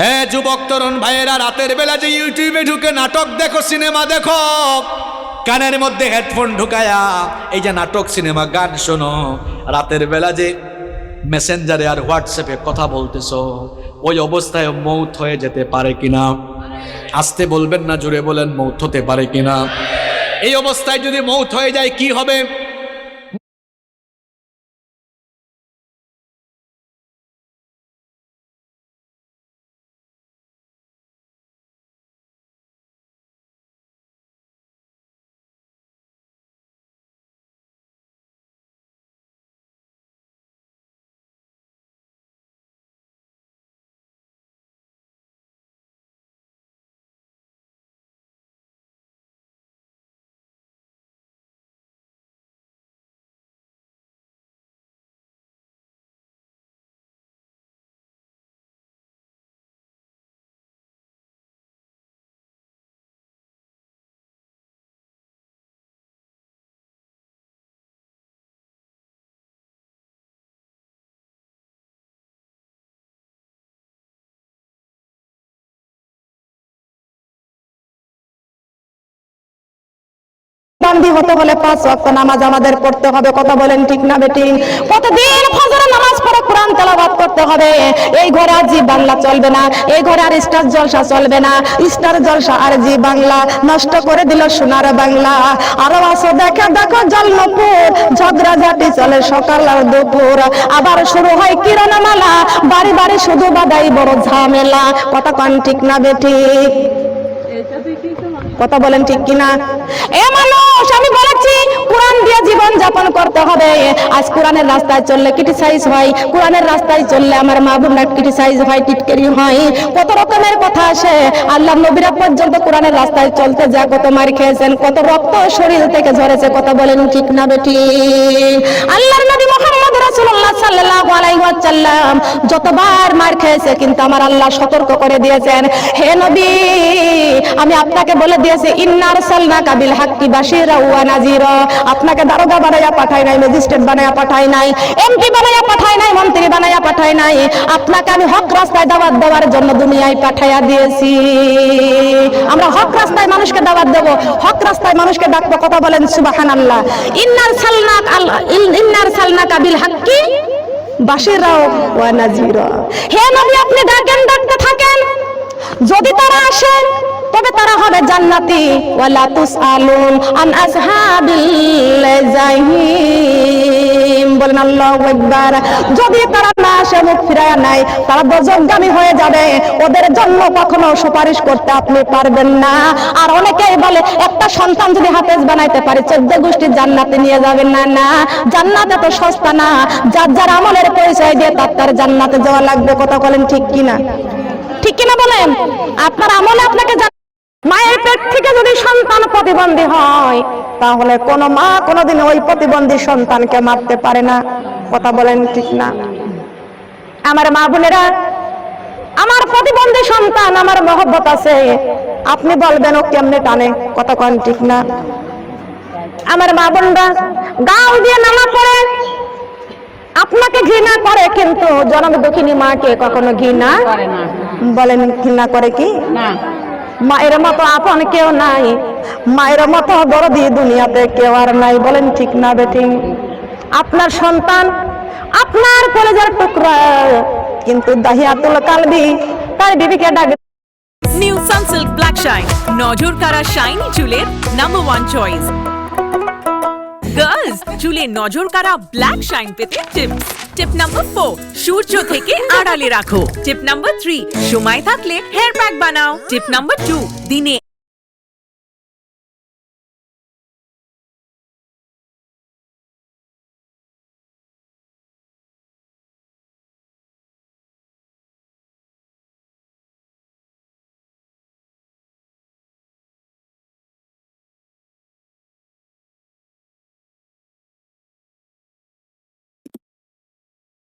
হ্যাঁ যুবক তরুণ ভাইয়েরা, রাতের বেলা যে ইউটিউবে ঢুকে নাটক দেখো, সিনেমা দেখো, কানের মধ্যে হেডফোন ঢুকায়া এই যে নাটক সিনেমা গান শোনো, রাতের বেলা যে মেসেঞ্জারে আর হোয়াটসঅ্যাপে কথা বলতেছো, ওই অবস্থায় মৌত হয়ে যেতে পারে কিনা? আসতে বলবেন না, জোরে বলেন, মৌত হতে পারে কিনা? এই অবস্থায় যদি মৌত হয়ে যায় কি হবে? বান্দি হতে হলে 5 ওয়াক্ত নামাজ আমাদের পড়তে হবে। কথা বলেন ঠিক না বেটি? প্রতিদিন ফজরের নামাজ পড়ে কোরআন তেলাওয়াত করতে হবে। এই ঘরে আর জি বাংলা চলবে না, এই ঘরে আর স্টার জলসা চলবে না। স্টার জলসা আর জি বাংলা নষ্ট করে দিল সোনার বাংলা। আরো আসো দেখো দেখো জলনপুর, ঝগড়াঝাটি চলে সকাল আর দুপুর, আবার শুরু হয় কিরণমালা, বাড়ি বাড়ি শুধু বাদাই বড় ঝামেলা। কথা কন ঠিক না বেটি? কথা বলেন ঠিক কিনা? এ মানুষ, আমি বলেছি কোরআন দিয়ে জীবন যাপন করতে হবে। আজ কোরআনের রাস্তায় চললে ক্রিটিসাইজ হয়, কোরআনের রাস্তায় চললে আমার মা বোনরা ক্রিটিসাইজ হয়, টিটকারি হয়, কত রকমের কথা আসে। আল্লাহ নবীরা পর্যন্ত কোরআনের রাস্তায় চলতে যা কত মার খেয়েছেন, কত রক্ত শরীর থেকে ঝরেছে। কথা বলেন ঠিক না বেটি? আল্লাহর নবী মুহাম্মদ রাসূলুল্লাহ সাল্লাল্লাহু আলাইহি ওয়াসাল্লাম যতবার মার খেয়েছে, কিন্তু আমার আল্লাহ সতর্ক করে দিয়েছেন, হে নবী আমি আপনাকে বলে দিয়েছি, ইন্না আরসালনাকা বিল হাক্কি বাশীরা ওয়া নাযীরা। আপনাকে দারোগা বানায়া পাঠাই নাই, ম্যাজিস্ট্রেট বানায়া পাঠাই নাই, এমপি বানায়া পাঠাই নাই, মন্ত্রী বানায়া পাঠাই নাই। আপনাকে আমি হক রাস্তায় দাওয়াত দেওয়ার জন্য দুনিয়ায় পাঠাইয়া দিয়েছি। আমরা হক রাস্তায় মানুষকে দাওয়াত দেব, হক রাস্তায় মানুষকে ডাকবো। কথা বলেন সুবহানাল্লাহ। ইন্না আরসালনাকা বিল হাক্কি বাশীরা ওয়া নাযীরা। হে নবী আপনি ডাকেন, ডাকতে থাকেন, যদি তারা আসে তবে তারা হবে জান্নাতি। ওয়ালা তুসআলুন আন আসহাবিল জাহিম। বলেন আল্লাহু আকবার। যদি তারা না আসে, মুখ ফিরায় নাই, তারা দোজখগামী হয়ে যাবে। ওদের জন্য কখনো সুপারিশ করতে আপনি পারবেন না। আর অনেকেই বলে একটা সন্তান যদি হাফেজ বানাইতে পারে 14 গোষ্ঠী জান্নাতে নিয়ে যাবেন। না না, জান্নাত এত সস্তা না। যার যার আমলের পরিচয় দিয়ে তার জান্নাতে যাওয়া লাগবে। কথা বলেন ঠিক কিনা? ঠিক কিনা বলেন? আপনার আমলে আপনাকে মায়ের পেট থেকে যদি সন্তান প্রতিবন্ধী হয়, তাহলে কোন মা কোনদিন ওই প্রতিবন্ধী সন্তানকে মারতে পারে না। কথা বলেন ঠিক না? আমার মা বোনেরা, আমার প্রতিবন্ধী সন্তান, আমার মহব্বত আছে, আপনি বলবেন ও কেমনে টানে। কথা কন ঠিক না? আমার মা বোনরা গাল দিয়ে নামা পড়ে আপনাকে ঘৃণা করে, কিন্তু জনম দুঃখিনী মাকে কখনো ঘৃণা করে না। বলেন ঘৃণা করে কি? না। মায়ের মতো আপন কেউ নাই, মায়ের মতো দরদি দুনিয়াতে কেউ আর নাই। বলেন ঠিক না বেঠিক? আপনার সন্তান আপনার কলেজের টুকরা, কিন্তু দাহিয়াতুল কালবি তার বিবিকে ডাকে। নিউ সানসিল্ক ব্ল্যাক শাইন, নজর কাড়া শাইনি চুলের নাম্বার 1 চয়েস। গার্লস, চুলে নজর কাড়া ব্ল্যাক শাইন পেতে টিপস। টিপ নাম্বার 4, সূর্য থেকে আড়ালে রাখো। টিপ নাম্বার 3, সময় থাকলে হেয়ার প্যাক বানাও। টিপ নাম্বার 2, দিনে